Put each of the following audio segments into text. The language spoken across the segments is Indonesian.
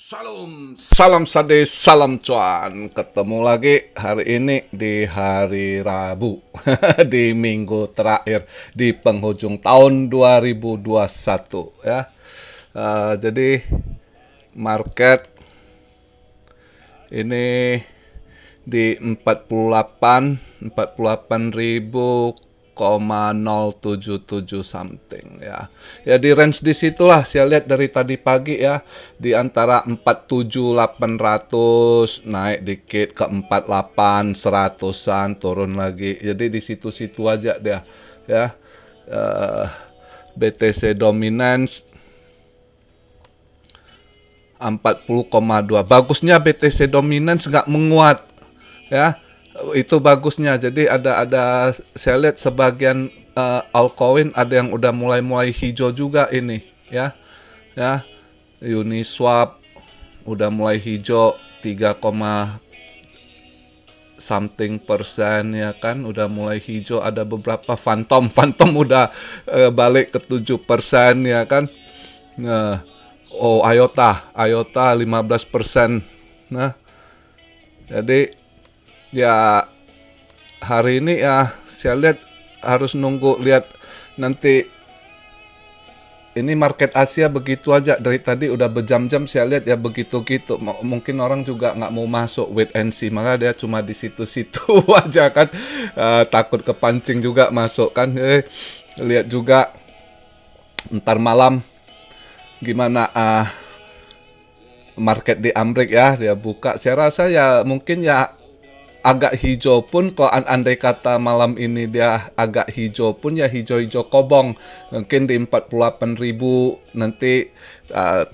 Salam sade, salam cuan. Ketemu lagi hari ini di hari Rabu, di minggu terakhir di penghujung tahun 2021 ya. Jadi market ini di 48.077 something ya. Ya di range di situlah saya lihat dari tadi pagi ya, di antara 47.800 naik dikit ke 48.100-an turun lagi. Jadi di situ-situ aja dia ya. BTC dominance 40,2. Bagusnya BTC dominance nggak menguat ya, itu bagusnya. Jadi ada saya lihat sebagian altcoin ada yang udah mulai hijau juga ini ya. Uniswap udah mulai hijau 3, something persen ya kan, udah mulai hijau. Ada beberapa Phantom udah balik ke 7% ya kan. IOTA 15%. Nah, jadi ya hari ini ya saya lihat harus nunggu lihat nanti. Ini market Asia begitu aja dari tadi udah berjam-jam saya lihat ya begitu-gitu. Mungkin orang juga nggak mau masuk, wait and see, maka dia cuma di situ-situ aja kan. Takut kepancing juga masuk kan. Lihat juga ntar malam gimana market di Amerika ya, dia buka. Saya rasa ya mungkin ya agak hijau pun, kalau andai kata malam ini dia agak hijau pun ya hijau-hijau kobong. Mungkin di 48.000, nanti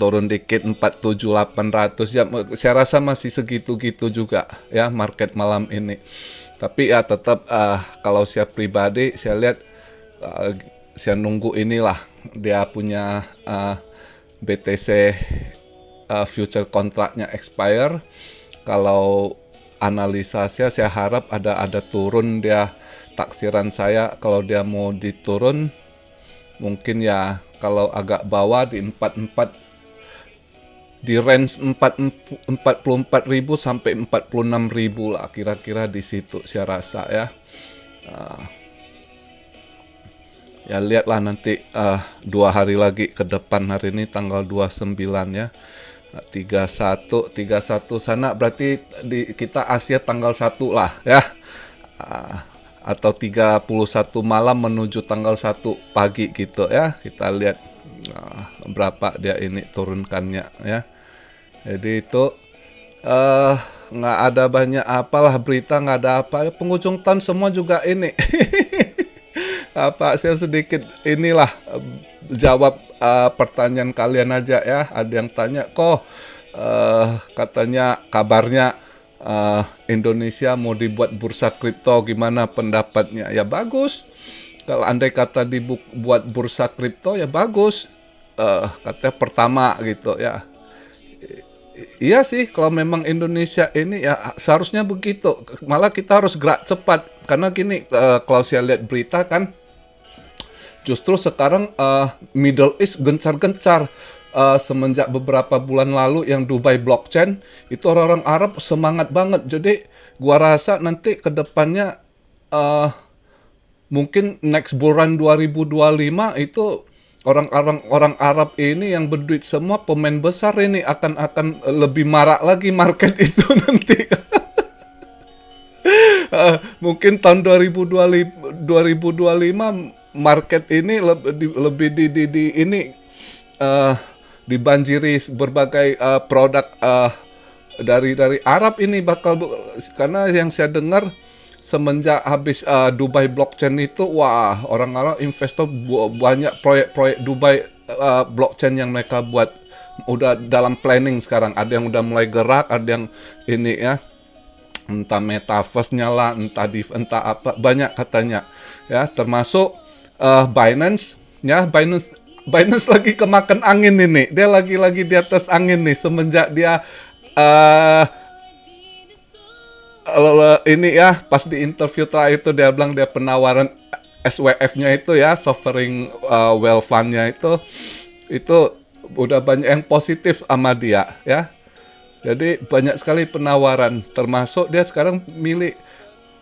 turun dikit 47.800 ya. Saya rasa masih segitu-gitu juga ya market malam ini. Tapi ya tetap kalau saya pribadi saya lihat saya nunggu inilah dia punya BTC future kontraknya expire. Kalau analisa saya harap ada turun dia. Taksiran saya kalau dia mau diturun mungkin ya kalau agak bawah di 44, di range 44.000 sampai 46.000 lah kira-kira di situ saya rasa ya. Ya lihatlah nanti 2 hari lagi ke depan. Hari ini tanggal 29 ya. 31 sana berarti di kita Asia tanggal 1 lah ya. Atau 31 malam menuju tanggal 1 pagi gitu ya. Kita lihat berapa dia ini turunkannya ya. Jadi itu nggak ada banyak apalah berita, nggak ada apa. Penghujung tahun semua juga ini. Saya sedikit inilah jawab pertanyaan kalian aja ya. Ada yang tanya kok katanya kabarnya Indonesia mau dibuat bursa kripto, gimana pendapatnya? Ya bagus. Kalau andai kata dibuat bursa kripto ya bagus. Katanya pertama gitu ya. Iya sih, kalau memang Indonesia ini ya seharusnya begitu. Malah kita harus gerak cepat. Karena gini, kalau saya lihat berita kan, justru sekarang Middle East gencar-gencar. Semenjak beberapa bulan lalu yang Dubai blockchain, itu orang-orang Arab semangat banget. Jadi gua rasa nanti ke depannya mungkin next bulan 2025 itu orang Arab ini yang berduit semua, pemain besar ini akan lebih marak lagi market itu nanti. Mungkin tahun 2025 market ini lebih di ini dibanjiri berbagai produk dari Arab ini bakal, karena yang saya dengar semenjak habis Dubai blockchain itu, wah orang investor banyak proyek Dubai blockchain yang mereka buat udah dalam planning sekarang. Ada yang udah mulai gerak, ada yang ini ya, entah metaverse-nya lah, entah apa, banyak katanya ya, termasuk Binance ya. Binance lagi kemakan angin ini. Dia lagi di atas angin nih semenjak dia ini ya, pas di interview terakhir itu dia bilang dia penawaran SWF-nya itu ya, sovereign wealth fund-nya itu udah banyak yang positif sama dia ya. Jadi banyak sekali penawaran, termasuk dia sekarang milik,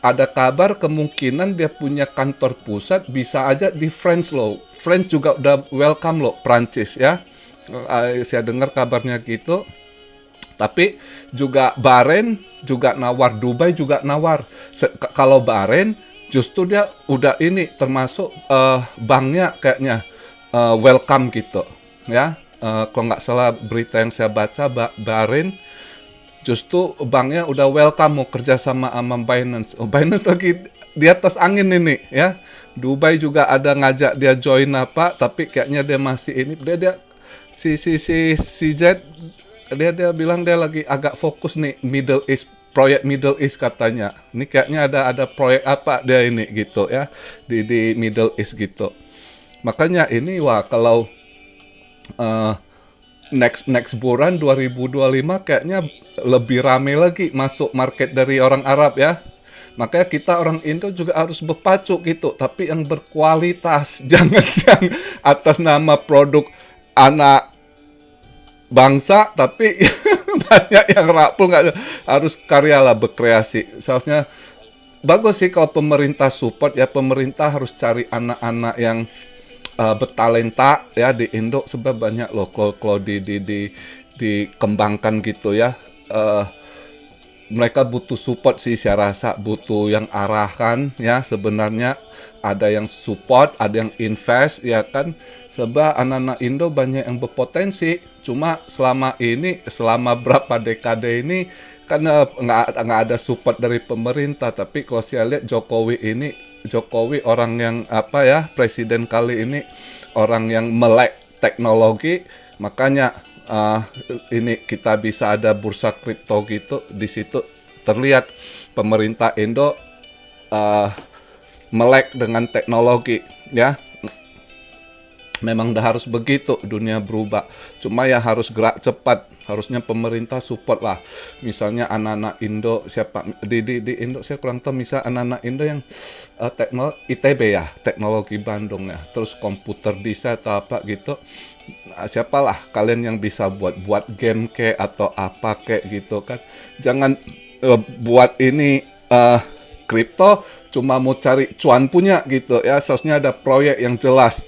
ada kabar kemungkinan dia punya kantor pusat bisa aja di France loh. France juga udah welcome loh, Prancis ya. Saya dengar kabarnya gitu. Tapi juga Bahrain juga nawar, Dubai juga nawar. Kalau Bahrain justru dia udah ini termasuk banknya kayaknya welcome gitu ya. Kalau nggak salah berita yang saya baca, Bahrain justru banknya udah welcome mau kerja sama Binance. Oh, Binance lagi di atas angin ini ya. Dubai juga ada ngajak dia join apa, tapi kayaknya dia masih ini, dia si Z, dia bilang dia lagi agak fokus nih Middle East, proyek Middle East katanya. Ini kayaknya ada proyek apa dia ini gitu ya, di Middle East gitu. Makanya ini wah, kalau eh, next bulan 2025 kayaknya lebih rame lagi masuk market dari orang Arab ya. Makanya kita orang Indo juga harus berpacu gitu, tapi yang berkualitas. Jangan yang atas nama produk anak bangsa, tapi banyak yang rapul, nggak harus karyalah berkreasi. Seharusnya bagus sih kalau pemerintah support ya, pemerintah harus cari anak-anak yang bertalenta ya di Indo, sebab banyak loh kalau dikembangkan gitu ya. Eh, Mereka butuh support sih, saya rasa butuh yang arahkan ya. Sebenarnya ada yang support, ada yang invest ya kan, sebab anak-anak Indo banyak yang berpotensi, cuma selama berapa dekade ini kan nggak ada support dari pemerintah. Tapi kalau saya lihat Jokowi orang yang apa ya, presiden kali ini orang yang melek teknologi, makanya ini kita bisa ada bursa kripto gitu. Di situ terlihat pemerintah Indo uh, melek dengan teknologi ya. Memang udah harus begitu, dunia berubah. Cuma ya harus gerak cepat. Harusnya pemerintah support lah. Misalnya anak-anak Indo, siapa di Indo saya kurang tahu. Misal anak-anak Indo yang ITB ya, teknologi Bandung ya. Terus komputer desain atau apa gitu. Nah, siapalah kalian yang bisa buat game kayak atau apa kayak gitu kan. Jangan buat ini kripto cuma mau cari cuan punya gitu ya. Seharusnya ada proyek yang jelas,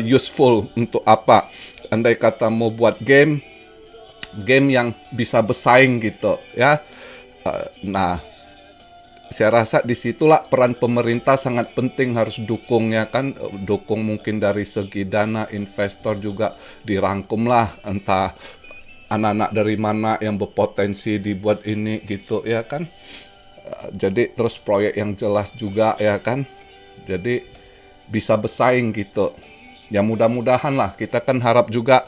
useful untuk apa. Andai kata mau buat game yang bisa bersaing gitu ya. Nah, saya rasa disitulah peran pemerintah sangat penting, harus dukung ya kan. Dukung mungkin dari segi dana, investor juga dirangkum lah, entah anak-anak dari mana yang berpotensi dibuat ini gitu ya kan. Jadi terus proyek yang jelas juga ya kan, jadi bisa bersaing gitu ya. Mudah-mudahan lah, kita kan harap juga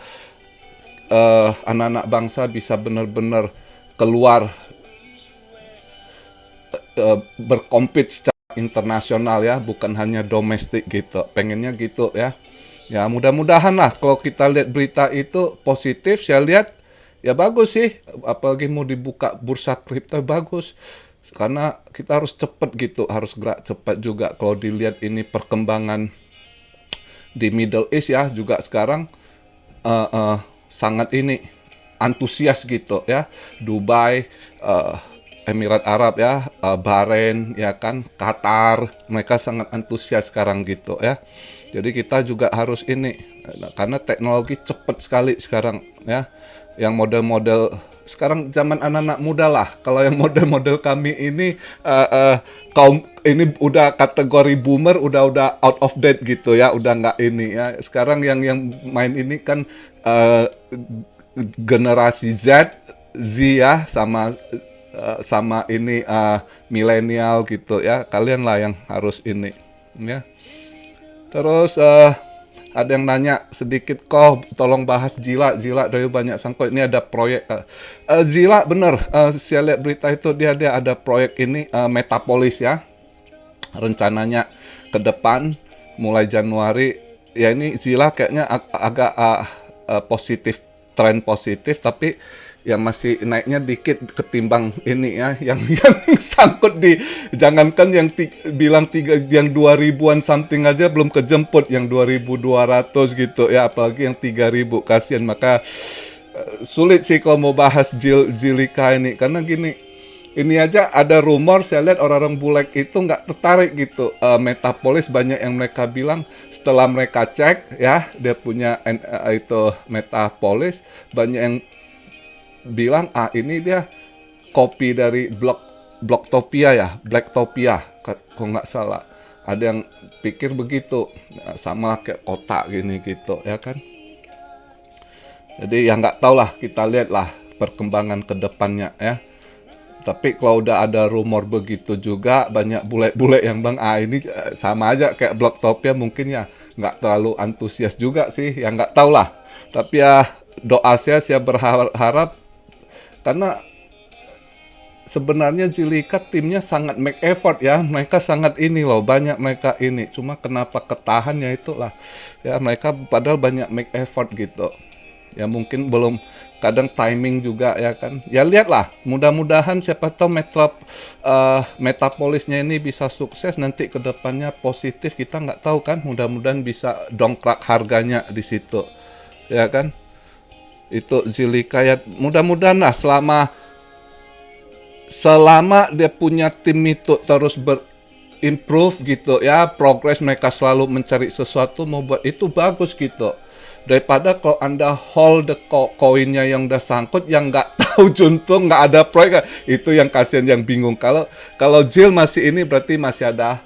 anak-anak bangsa bisa benar-benar keluar, berkompet secara internasional ya, bukan hanya domestik gitu. Pengennya gitu ya. Ya mudah-mudahan lah, kalau kita lihat berita itu positif, saya lihat ya bagus sih. Apalagi mau dibuka bursa kripto, bagus. Karena kita harus cepat gitu, harus gerak cepat juga. Kalau dilihat ini perkembangan di Middle East ya, juga sekarang sangat ini antusias gitu ya. Dubai, Emirat Arab ya, Bahrain ya kan, Qatar, mereka sangat antusias sekarang gitu ya. Jadi kita juga harus ini, karena teknologi cepat sekali sekarang ya. Yang model-model sekarang zaman anak-anak muda lah. Kalau yang model-model kami ini kaum ini udah kategori boomer, udah out of date gitu ya, udah nggak ini ya. Sekarang yang main ini kan generasi Z ya, sama ini milenial gitu ya. Kalian lah yang harus ini ya. Terus ada yang nanya sedikit, kok tolong bahas Zila dari banyak sangkut. Ini ada proyek Zila, bener, saya lihat berita itu dia ada proyek ini, Metapolis ya. Rencananya ke depan mulai Januari ya. Ini Zila kayaknya agak positif, tren positif, tapi ya masih naiknya dikit ketimbang ini ya, yang sangkut di, jangankan yang bilang yang 2000-an something aja belum kejemput, yang 2200 gitu ya, apalagi yang 3000, kasihan. Maka Sulit sih kalau mau bahas Zilika ini karena gini, ini aja ada rumor saya lihat orang-orang bule itu nggak tertarik gitu. Metapolis banyak yang mereka bilang setelah mereka cek ya dia punya itu Metapolis, banyak yang bilang ini dia kopi dari Blocktopia ya, Blacktopia kalau nggak salah. Ada yang pikir begitu. Nah, sama kayak kotak gini gitu ya kan. Jadi ya nggak tahu lah, kita lihat lah perkembangan ke depannya ya. Tapi kalau udah ada rumor begitu juga, banyak bule-bule yang bilang, ini sama aja kayak Blocktopia, mungkin ya nggak terlalu antusias juga sih, ya nggak tahu lah. Tapi ya doa saya berharap, karena sebenarnya Zilika timnya sangat make effort ya, mereka sangat ini loh, banyak mereka ini. Cuma kenapa ketahan ya itulah, ya mereka padahal banyak make effort gitu. Ya mungkin belum, kadang timing juga ya kan. Ya lihatlah, mudah-mudahan siapa tahu Metapolisnya ini bisa sukses nanti ke depannya positif, kita nggak tahu kan. Mudah-mudahan bisa dongkrak harganya di situ. Ya kan? Itu Zilika ya, mudah-mudahan lah selama dia punya tim itu terus improve gitu ya, progress, mereka selalu mencari sesuatu mau buat itu bagus gitu, daripada kalau anda hold the koinnya yang udah sangkut yang nggak tahu juntung, nggak ada proyek, itu yang kasihan, yang bingung. Kalau Zil masih ini berarti masih ada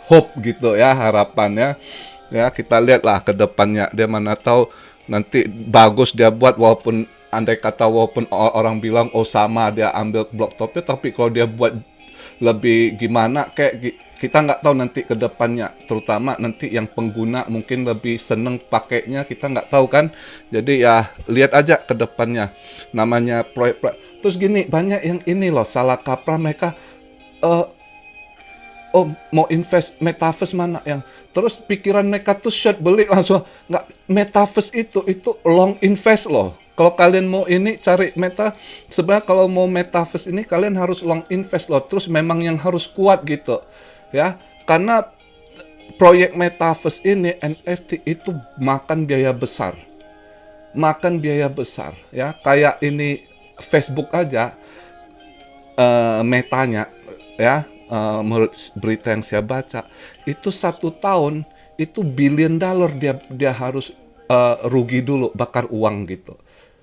hope gitu ya, harapannya ya. Kita lihatlah ke depannya, dia mana tahu nanti bagus dia buat, walaupun andai kata walaupun orang bilang sama dia ambil Blocktopia, tapi kalau dia buat lebih gimana kayak kita nggak tahu nanti ke depannya, terutama nanti yang pengguna mungkin lebih seneng pakainya, kita nggak tahu kan. Jadi ya lihat aja ke depannya, namanya proyek. Terus gini, banyak yang ini loh salah kaprah mereka, mau invest metaverse mana yang, terus pikiran mereka tuh short beli langsung. Nggak, metaverse itu long invest loh. Kalau kalian mau ini cari sebenarnya kalau mau metaverse ini kalian harus long invest loh. Terus memang yang harus kuat gitu ya, karena proyek metaverse ini NFT itu makan biaya besar, ya. Kayak ini Facebook aja, metanya ya, menurut berita yang saya baca itu 1 tahun itu billion dollar dia harus rugi dulu, bakar uang gitu.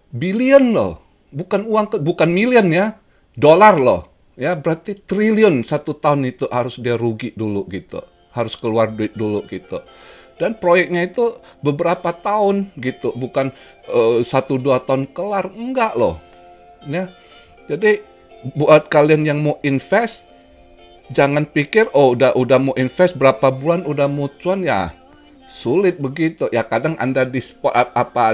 Billion loh, bukan uang, bukan million ya, dolar loh ya, berarti triliun 1 tahun itu harus dia rugi dulu gitu, harus keluar duit dulu gitu. Dan proyeknya itu beberapa tahun gitu, bukan 1-2 tahun kelar, enggak loh ya. Jadi buat kalian yang mau invest, jangan pikir udah mau invest berapa bulan udah mau cuan, ya sulit begitu ya. Kadang anda di spot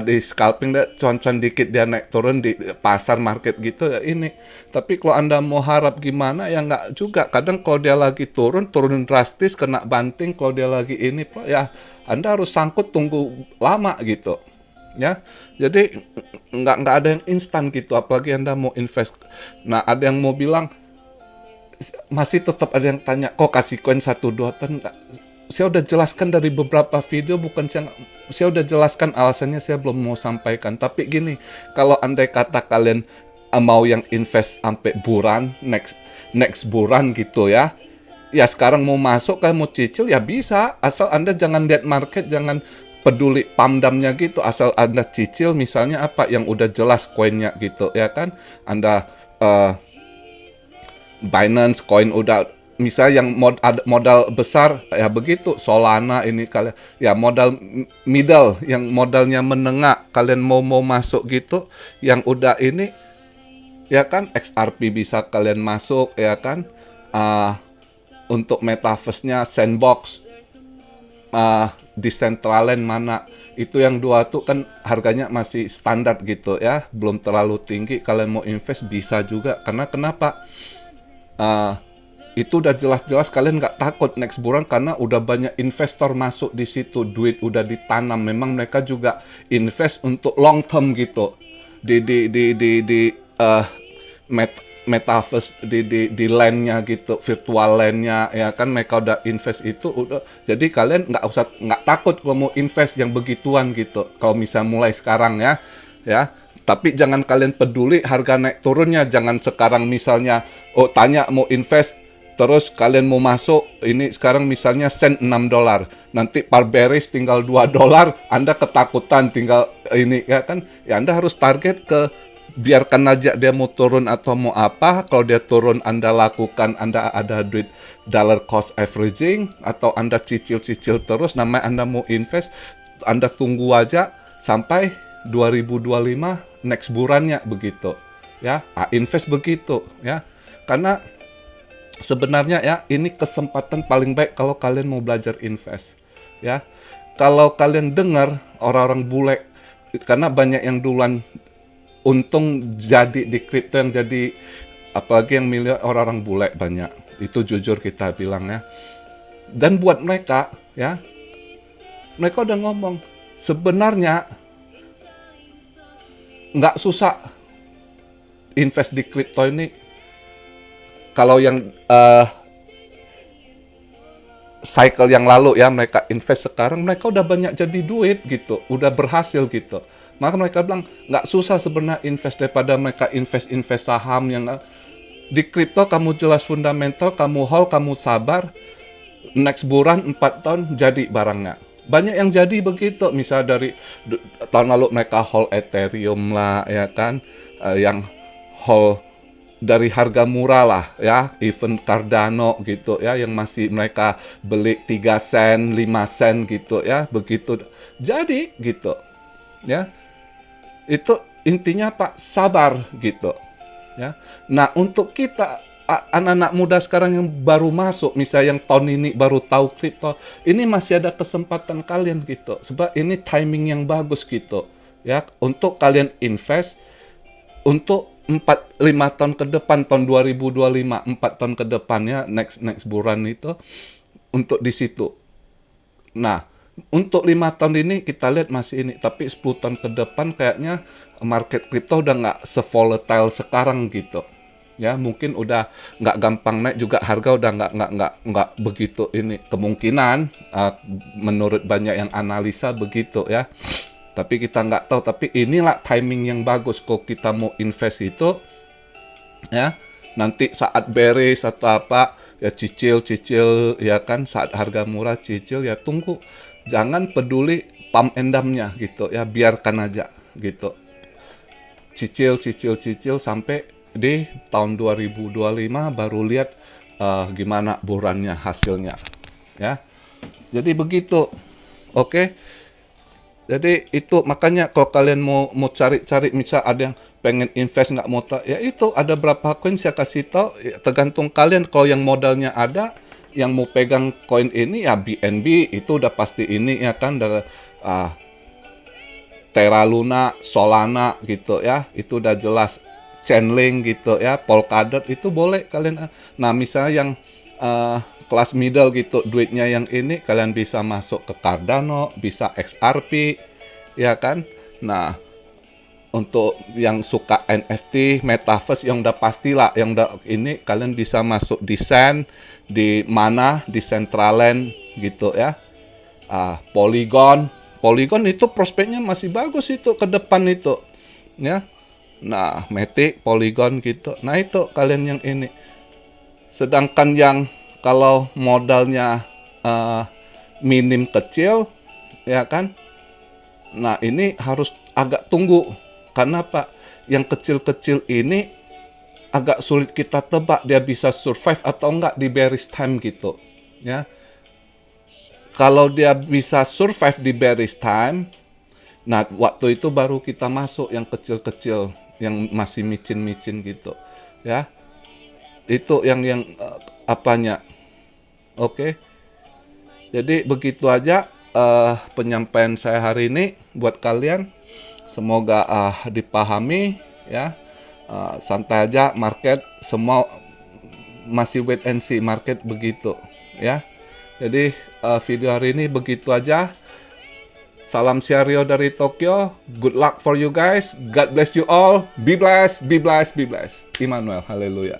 di scalping dia cuan-cuan dikit, dia naik turun di pasar market gitu ya ini. Tapi kalau anda mau harap gimana ya nggak juga. Kadang kalau dia lagi turun drastis, kena banting. Kalau dia lagi ini ya anda harus sangkut, tunggu lama gitu ya. Jadi nggak ada yang instan gitu, apalagi anda mau invest. Nah, ada yang mau bilang, masih tetap ada yang tanya, kok kasih koin 1-2 tahun. Saya udah jelaskan dari beberapa video, bukan saya udah jelaskan alasannya, saya belum mau sampaikan. Tapi gini, kalau andai kata kalian mau yang invest sampai bulan, next bulan gitu ya, ya sekarang mau masuk kan, mau cicil ya bisa, asal anda jangan lihat market, jangan peduli pamdamnya gitu, asal anda cicil misalnya apa yang udah jelas koinnya gitu ya kan. Anda Binance Coin udah, misalnya yang modal besar ya begitu, Solana ini kalian ya modal middle, yang modalnya menengah kalian mau masuk gitu, yang udah ini ya kan, XRP bisa kalian masuk ya kan. Untuk metaverse-nya Sandbox, Decentraland mana, itu yang dua tuh kan harganya masih standar gitu ya, belum terlalu tinggi. Kalian mau invest bisa juga, karena kenapa? Itu udah jelas-jelas kalian nggak takut next bulan, karena udah banyak investor masuk di situ, duit udah ditanam. Memang mereka juga invest untuk long term gitu di metaverse, di landnya gitu, virtual landnya ya kan. Mereka udah invest itu udah, jadi kalian nggak takut kalau mau invest yang begituan gitu, kalau misalnya mulai sekarang ya. ya. Tapi jangan kalian peduli harga naik turunnya. Jangan sekarang misalnya, oh tanya mau invest, terus kalian mau masuk, ini sekarang misalnya sen $6. Nanti par bearish tinggal $2, Anda ketakutan tinggal ini, ya kan? Ya Anda harus target ke, biarkan aja dia mau turun atau mau apa. Kalau dia turun Anda lakukan, Anda ada duit dollar cost averaging, atau Anda cicil-cicil terus, namanya Anda mau invest, Anda tunggu aja sampai 2025 next bulannya begitu ya. Invest begitu ya, karena sebenarnya ya ini kesempatan paling baik kalau kalian mau belajar invest ya. Kalau kalian dengar orang-orang bule, karena banyak yang duluan untung jadi di kripto, yang jadi apalagi yang miliar orang-orang bule banyak, itu jujur kita bilang ya. Dan buat mereka ya, mereka udah ngomong sebenarnya nggak susah invest di kripto ini. Kalau yang cycle yang lalu ya, mereka invest, sekarang mereka udah banyak jadi duit gitu, udah berhasil gitu. Maka mereka bilang nggak susah sebenarnya invest, daripada mereka invest saham yang di kripto. Kamu jelas fundamental, kamu hold, kamu sabar, next bulan 4 tahun jadi barangnya. Banyak yang jadi begitu, misal dari tahun lalu mereka hold Ethereum lah ya kan, yang hold dari harga murah lah ya, even Cardano gitu ya, yang masih mereka beli 3 sen, 5 sen gitu ya, begitu jadi gitu ya. Itu intinya Pak, sabar gitu ya. Nah, untuk kita anak-anak muda sekarang yang baru masuk, misalnya yang tahun ini baru tahu kripto, ini masih ada kesempatan kalian gitu. Sebab ini timing yang bagus gitu ya, untuk kalian invest untuk 4-5 tahun ke depan, tahun 2025, 4 tahun ke depannya, next bulan itu, untuk di situ. Nah, untuk 5 tahun ini kita lihat masih ini, tapi 10 tahun ke depan kayaknya market kripto udah nggak se-volatile sekarang gitu. Ya, mungkin udah nggak gampang naik juga, harga udah nggak begitu ini, kemungkinan menurut banyak yang analisa begitu ya. Tapi kita nggak tahu, tapi inilah timing yang bagus kalau kita mau invest itu ya. Nanti saat bearish atau apa ya, cicil ya kan, saat harga murah cicil ya, tunggu, jangan peduli pump and dump-nya gitu ya, biarkan aja gitu, cicil sampai di tahun 2025 baru lihat gimana bulannya hasilnya ya. Jadi begitu. Oke. Jadi itu makanya kalau kalian mau cari-cari, misal ada yang pengen invest nggak mau tahu, ya itu ada berapa koin saya kasih tahu, ya, tergantung kalian. Kalau yang modalnya ada, yang mau pegang koin ini ya BNB, itu udah pasti ini ya kan, dari Terra Luna, Solana gitu ya, itu udah jelas. Chainlink gitu ya, Polkadot itu boleh kalian. Nah, misalnya yang kelas middle gitu, duitnya yang ini, kalian bisa masuk ke Cardano, bisa XRP, ya kan. Nah, untuk yang suka NFT, Metaverse, yang udah pastilah, yang udah ini, kalian bisa masuk di Sand, di mana, di Centraland gitu ya. Polygon itu prospeknya masih bagus itu ke depan itu, ya. Nah, Matic, Polygon gitu. Nah, itu kalian yang ini. Sedangkan yang kalau modalnya minim kecil, ya kan? Nah, ini harus agak tunggu. Karena Pak, yang kecil-kecil ini agak sulit kita tebak dia bisa survive atau enggak di bearish time gitu, ya. Kalau dia bisa survive di bearish time, nah waktu itu baru kita masuk yang kecil-kecil, yang masih micin-micin gitu, ya. Itu yang apanya. Oke. Jadi begitu aja penyampaian saya hari ini buat kalian. Semoga dipahami ya. Santai aja, market semua masih wait and see, market begitu ya. Jadi video hari ini begitu aja. Salam Siario dari Tokyo. Good luck for you guys. God bless you all. Be blessed, be blessed, be blessed. Immanuel, haleluya.